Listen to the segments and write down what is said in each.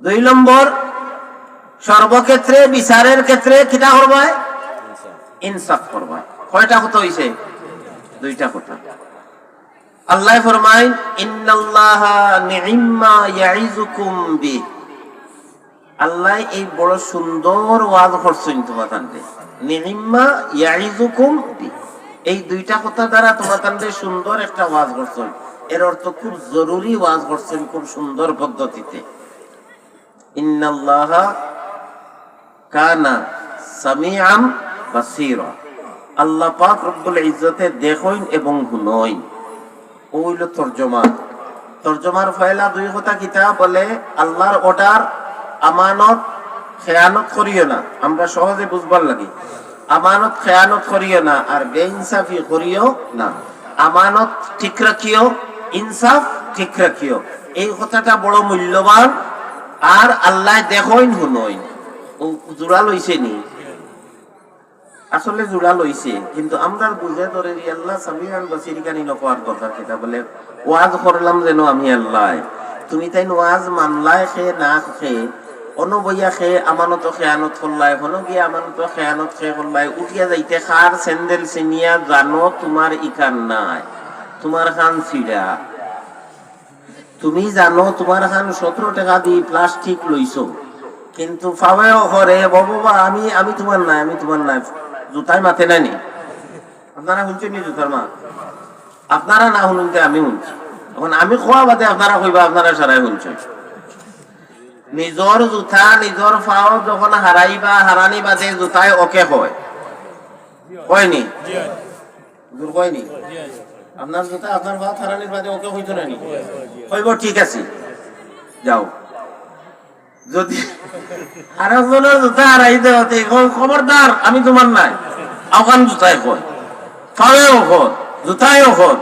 দুই নম্বর, সর্বক্ষেত্রে বিচারের ক্ষেত্রে কিটা করবা? ইনসাফ করবা। কয়টা কথা হইছে? দুইটা কথা। আল্লাহ ফরমায় ইন্নাল্লাহা নি'ম্মা ইয়াইযুকুম বি। আল্লাহ এই বড় সুন্দর ওয়াজ করছেন তোমাদের। নি'ম্মা ইয়াইযুকুম বি, এই দুইটা কথা দ্বারা তোমাদের সুন্দর একটা ওয়াজ করছেন। এর অর্থ খুব জরুরি ওয়াজ করছেন, খুব সুন্দর পদ্ধতিতে। ইন্নাল্লাহা কানা সামিআন বাসীরা, আল্লাহ পাক রব্বুল ইজ্জতে দেখেন এবং শুনেন। ওইল তরজমা। তরজমার ফয়লা দুই কথা কিতা বলে, আল্লাহর অর্ডার আমানত খেয়ানত করিও না, আমরা সহজে বুঝবার লাগি। আমানত খেয়ানত করিও না, আর বেইনসাফি করিও না। আমানত ঠিক রাখিও, ইনসাফ ঠিক রাখিও, এই কথাটা বড় মূল্যবান। আর আল্লাহ দেখেন শুনেন, ও জোড়া লইছে নি? আসলে জোড়া লইছে, কিন্তু আমরা বুঝে ধরে আল্লাহ সামিআন বাসীর কানি নকওয়ার কথা কিতা বলে, ওয়াজ করলাম যেন আমি আল্লাহ, তুমি তাই ওয়াজ মানলাই খে না খে, অনবইয়া খে আমানত খেয়ানত করলাই, হন গিয়ে আমানত খেয়ানত খে করলাই, উঠিয়া যাইতে খার স্যান্ডেল চিনিয়া জানো তোমার ইকান নাই, তোমার খান ছিড়া। তুমি জানো তোমার খান 17 টাকা দিয়ে প্লাস্টিক লইছো, কিন্তু ফাওয়াও করে বাবা আমি তোমার নাই, আমি তোমার নাই, জুতাই মাথে নাই নি? আপনারা শুনছেন নি জুতার মা? আপনারা না শুনতে আমি শুনছি। এখন আমি খোয়া বাদে আপনারা কইবা আপনারা সারাই শুনছেন। নিজর জুতা নিজর ফাও যখন হারাইবা, হারানি বাদে জুতাই ওকে হয়, হয়নি? দূর হয়নি? আপনার জুতা আপনার ভাত হারানির বাদে ওকে হইতো না নি? হইব, ঠিক আছে, যাও। যদি আরেকজনের জুতা হারাইতে হতে খবরদার আমি তোমার নাই, আওখান জুতাই কর, ফাওয়েও কর, জুতাইও কর,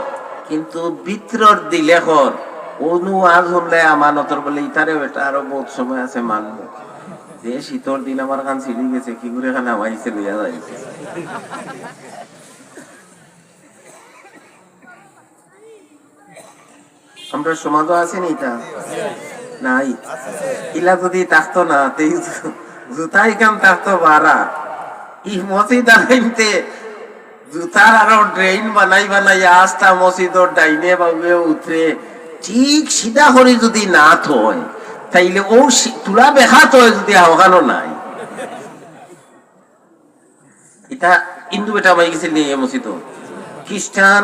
কিন্তু ভিতরর দিলে কর। অনু আজ শুনলে আমানতর বলে ইতারে এটা আরো বহুত সময় আছে মানব, যে শীতর দিন আমার খান ছিড়ি গেছে, কি করে খান আমাইছে লইয়া যাইছে। আমরা সমাজও আছে নি তা নাই? ইলা যদি থাকতো না, জুতাই কাম থাকতো বারা, ই মসজিদ আইনতে জুতার আরো ড্রেন বানাই বানাই আস্তা মসজিদর ডাইনে বাবুয়ে উঠে ঠিক সিধা করে যদি না থয়, তাইলে ও তুলা বেখাত হয় যদি আওখানো নাই। এটা হিন্দু বেটা মাই গেছিল নিয়ে মসজিদ, খ্রিস্টান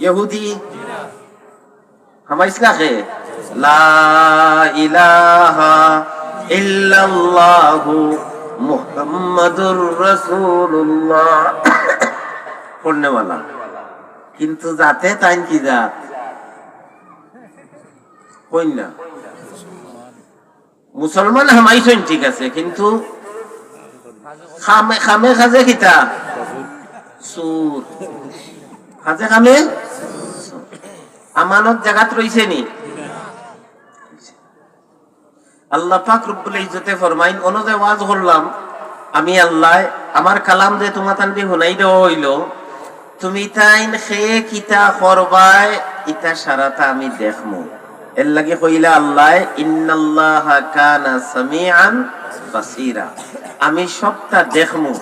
ইহুদি হামাইসলাকে লা ইলাহা ইল্লাল্লাহু মুহাম্মাদুর রাসূলুল্লাহ পড়নেওয়ালা, কিন্তু যাতে তাই কি জাত কই না? মুসলমান হামাইছেন ঠিক আছে, কিন্তু খামে খামে খাজে খিতা সুর, খাজে খামে আমানত জাগাত রইছে নি? আল্লাহ পাক রব্বুল ইজ্জতে ফরমাইন, অনুযায়ী ওয়াজ করলাম আমি আল্লাহ, আমার কালাম যে তোমার তান্ডি হুনাই দেওয়া হইল, তুমি তাইন খেয়ে কিতা করবাই ইতা সারাটা আমি দেখমু। এর লাগে কইলা আল্লাহ ইন্নাল্লাহা কানা সামিআন বাসীরা, আমি সবটা দেখমু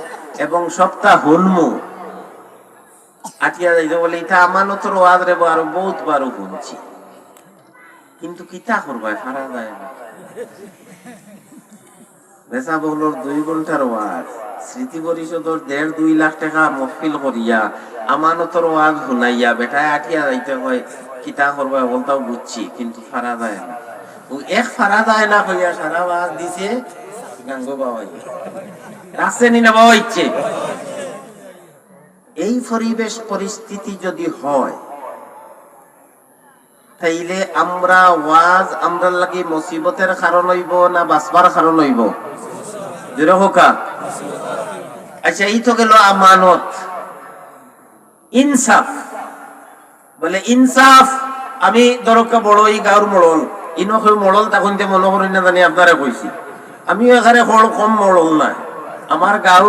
এবং সবটা শুনমু। আটিয়া যাইতে বলে ইটা আমানতর ওয়াজ রে আরো বহুত বারো শুনছি, কিন্তু কিতা করবাই ফারা যায় না। বেচা বহলোর 2 ঘন্টার ওয়াজ, স্মৃতি পরিষদর 1.5-2 লাখ টাকা মহফিল করিয়া আমানতর ওয়াজ শুনাইয়া বেটায় আটিয়া যাইতে হয়, কিতা করবাই বলতাও বুঝছি, কিন্তু ফারা যায় না। ও এক ফারা যায় না কইয়া সারা ওয়াজ দিছে গাঙ্গ বাবাই রাস্তে নি না বাবা ইচ্ছে। এই পরিবেশ পরিস্থিতি যদি হয়, তাইলে আমরা ওয়াজ আমরা লাগি মুসিবতের কারণ হইব না বাঁচবার কারণ হইব? যেটা হোকা। আচ্ছা, এই তো গেল আমানত। ইনসাফ বলে ইনসাফ, আমি দরকা বড় এই গাঁর মড়ল, ইনক মড়ল তখন যে মনে করি না জানি আপনারা কইছি, আমিও এখানে কম মড়ল নাই, আমার গাঁর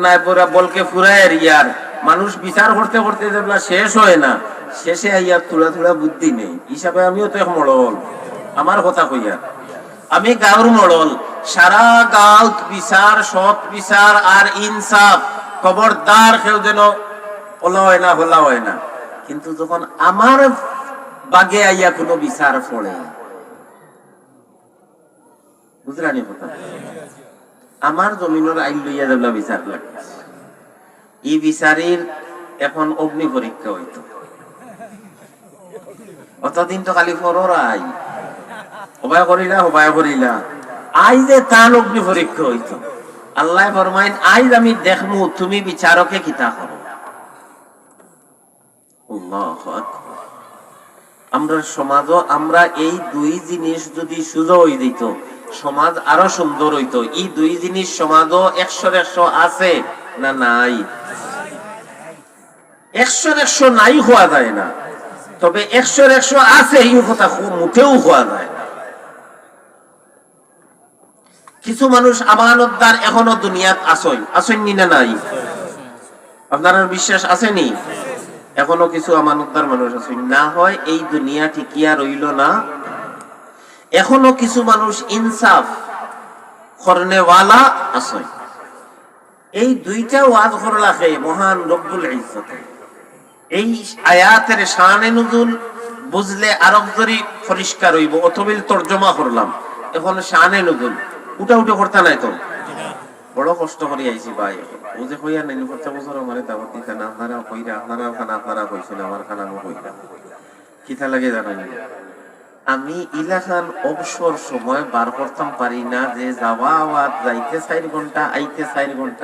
নাই পুরা বলকে ফুরাই ইয়ার মানুষ বিচার করতে করতে যেগুলা শেষ হয় না, শেষে আইয়া থোড়া থোড়া বুদ্ধি নেই হিসাবে আমিও তো এক মড়ল, আমার কথা কইয়া। আমি গাঁর মডল, সারা গাঁত বিচার, সৎ বিচার আর ইনসাফ, খবরদার কেউ যেন ওলা হয় না, হলা হয় না। কিন্তু যখন আমার বাগে আইয়া কোনো বিচার পড়ে, বুঝলানি কথা, আমার জমিনের আইন লইয়া যাবলা বিচার লাগে, এই বিচারের এখন অগ্নি পরীক্ষা হইতো। অতদিন তো খালি ফরাই হবায় করিলা, হবায় করিলা, আই যে তার অগ্নি পরীক্ষা হইতো। আল্লাহ ফরমাইন, আইজ আমি দেখমু তুমি বিচারকে কিতা করো। আল্লাহু আকবার। আমরা সমাজও আমরা এই দুই জিনিস যদি সুযোগ হয়ে দিত, সমাজ আরো সুন্দর হইতো। এই দুই জিনিস সমাজও 100-100 আছে না নাই? 100-100 নাই হওয়া যায় না, তবে 100-100 আছে এই কথা মুখেও হওয়া যায় না। কিছু মানুষ আমানতদার এখনো দুনিয়াত আসেননি না নাই? আপনার বিশ্বাস আসেনি? এখনো কিছু আমানতদার মানুষ আসেন না, হয় এই দুনিয়া ঠিকিয়া রইল না। এখনো কিছু মানুষ ইনসাফ করনেওয়ালা আছে। এই দুইটা ওয়াজ করলাকে মহান রব্বুল ইজ্জত এই আয়াতের শানে নুজুল বুঝলে আরেকজনই পরিষ্কার হইব। অতবিল তর্জমা করলাম, এখন শানে নুজুল উঠা করতে নাই তো বড় কষ্ট করে আইছি ভাই। ও যে কইয়া নাই 50 বছর আমার দাওয়াত দিতে না, আপনারা কইরা আপনারা খানা আপনারা কইছেন, আমার খানা আমি কইরা কিতা লাগে জানেন? আমি ইলাকান অবসর সময় বার করতাম পারি না, যে যাওয়া যাইতে 4 ঘন্টা, আইতে 4 ঘন্টা।